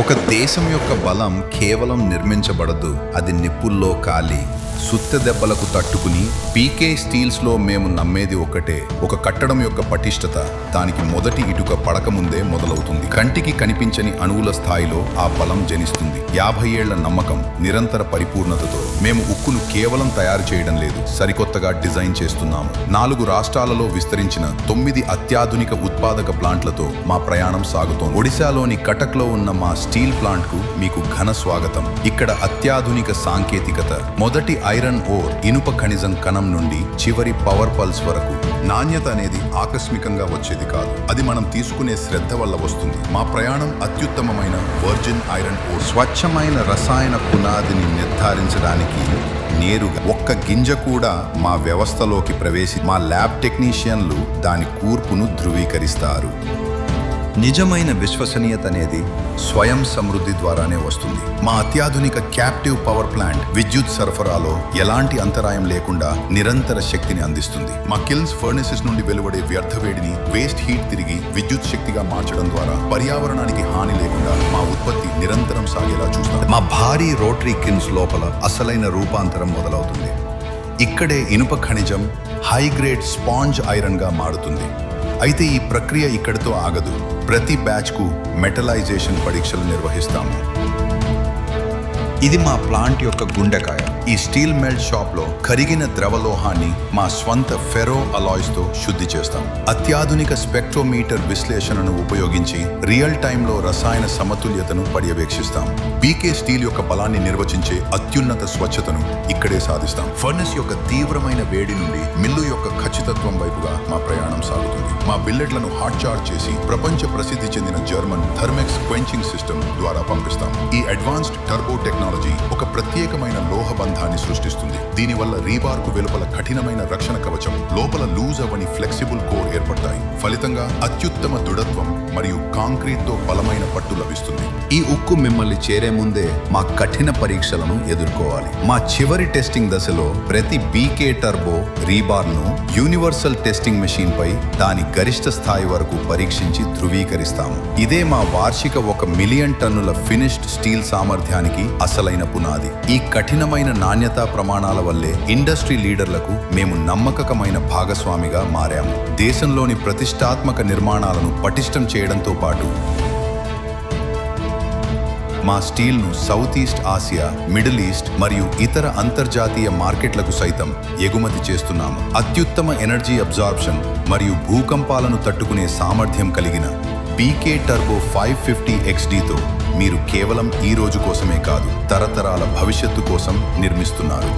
ఒక దేశం యొక్క బలం కేవలం నిర్మించబడదు, అది నిప్పుల్లో కాలి సుత్తె దెబ్బలకు తట్టుకుని. పీకే స్టీల్స్లో మేము నమ్మేది ఒకటే, ఒక కట్టడం యొక్క పటిష్టత దానికి మొదటి ఇటుక పడకముందే మొదలవుతుంది. కంటికి కనిపించని అణువుల స్థాయిలో ఆ బలం జనిస్తుంది. 50 ఏళ్ల నమ్మకం, నిరంతర పరిపూర్ణతతో మేము ఉక్కును కేవలం తయారు చేయడం లేదు, సరికొత్తగా డిజైన్ చేస్తున్నాము. 4 రాష్ట్రాలలో విస్తరించిన 9 అత్యాధునిక ఉత్పాదక ప్లాంట్లతో మా ప్రయాణం సాగుతోంది. ఒడిశాలోని కటక్లో ఉన్న మా స్టీల్ ప్లాంట్కు మీకు ఘన స్వాగతం. ఇక్కడ అత్యాధునిక సాంకేతికత, మొదటి ఐరన్ ఓర్ ఇనుప ఖనిజం కణం నుండి చివరి పవర్ పల్స్ వరకు. నాణ్యత అనేది ఆకస్మికంగా వచ్చేది కాదు, అది మనం తీసుకునే శ్రద్ధ వల్ల వస్తుంది. మా ప్రయాణం అత్యుత్తమమైన వర్జిన్ ఐరన్ ఓర్, స్వచ్ఛమైన రసాయన పునాదిని నిర్ధారించడానికి నేరుగా ఒక్క గింజ కూడా మా వ్యవస్థలోకి మా ల్యాబ్ టెక్నీషియన్లు దాని కూర్పును ధృవీకరిస్తారు. నిజమైన విశ్వసనీయత అనేది స్వయం సమృద్ధి ద్వారానే వస్తుంది. మా అత్యాధునిక క్యాప్టివ్ పవర్ ప్లాంట్ విద్యుత్ సరఫరాలో ఎలాంటి అంతరాయం లేకుండా నిరంతర శక్తిని అందిస్తుంది. మా కిల్స్ ఫర్నేసెస్ నుండి వెలువడే వ్యర్థ వేడిని వేస్ట్ హీట్ తిరిగి విద్యుత్ శక్తిగా మార్చడం ద్వారా పర్యావరణానికి హాని లేకుండా మా ఉత్పత్తి నిరంతరం సాగేలా చూస్తాం. మా భారీ రోటరీ కిల్స్ లోపల అసలైన రూపాంతరం మొదలవుతుంది. ఇక్కడే ఇనుప ఖనిజం హై గ్రేడ్ స్పాంజ్ ఐరన్ గా మారుతుంది. అయితే ఈ ప్రక్రియ ఇక్కడితో ఆగదు. ప్రతి బ్యాచ్కు మెటలైజేషన్ పరీక్షలు నిర్వహిస్తాము. ఇది మా ప్లాంట్ యొక్క గుండెకాయ. ఈ స్టీల్ మెల్ట్ షాప్లో కరిగిన ద్రవలోహాన్ని మా స్వంత ఫెరో అలాయ్స్తో శుద్ధి చేస్తాం. అత్యాధునిక స్పెక్ట్రోమీటర్ విశ్లేషణను ఉపయోగించి రియల్ టైంలో రసాయన సమతుల్యతను పర్యవేక్షిస్తాం. పీకే స్టీల్ యొక్క బలాన్ని నిర్వచించే అత్యున్నత స్వచ్ఛతను ఇక్కడే సాధిస్తాం. ఫర్నెస్ యొక్క తీవ్రమైన వేడి నుండి మిల్లు యొక్క ఖచ్చితత్వం వైపుగా మా ప్రయాణం సాగుతుంది. మా బిల్లెట్లను హాట్ చార్జ్ చేసి ప్రపంచ ప్రసిద్ధి చెందిన జర్మన్ థర్మెక్స్ క్వెంచింగ్ సిస్టమ్ ద్వారా పంపిస్తాం. ఈ అడ్వాన్స్డ్ టర్బో టెక్నాలజీ ఒక ప్రత్యేకమైన లోహ బంధాన్ని సృష్టిస్తుంది. దీనివల్ల రీబార్ కు వెలుపల కఠినమైన రక్షణ కవచం, లోపల లూజ్ అవని ఫ్లెక్సిబుల్ కోర్ ఏర్పడతాయి. ఫలితంగా అత్యుత్తమ దృఢత్వం మరియు కాంక్రీట్ తో బలమైన పట్టు లభిస్తుంది. ఈ ఉక్కు మిమ్మల్ని చేరే ముందే మా కఠిన పరీక్షలను ఎదుర్కోవాలి. మా చివరి టెస్టింగ్ దశలో ప్రతి బీకే టర్బో రీబార్ ను యూనివర్సల్ టెస్టింగ్ మెషిన్ పై దాని గరిష్ట స్థాయి వరకు పరీక్షించి ధృవీకరిస్తాము. ఇదే మా వార్షిక 1 మిలియన్ టన్నుల ఫినిష్డ్ స్టీల్ సామర్థ్యానికి అసలైన పునాది. ఈ కఠినమైన నాణ్యతా ప్రమాణాల వల్లే ఇండస్ట్రీ లీడర్లకు మేము నమ్మకమైన భాగస్వామిగా మారాము. దేశంలోని ప్రతిష్టాత్మక నిర్మాణాలను పటిష్టం చేయడంతో పాటు మా స్టీల్ను South East Asia, Middle East మరియు ఇతర అంతర్జాతీయ మార్కెట్లకు సైతం ఎగుమతి చేస్తున్నాము. అత్యుత్తమ ఎనర్జీ అబ్జార్ప్షన్ మరియు భూకంపాలను తట్టుకునే సామర్థ్యం కలిగిన పీకే టర్బో 550 XDతో మీరు కేవలం ఈ రోజు కోసమే కాదు, తరతరాల భవిష్యత్తు కోసం నిర్మిస్తున్నారు.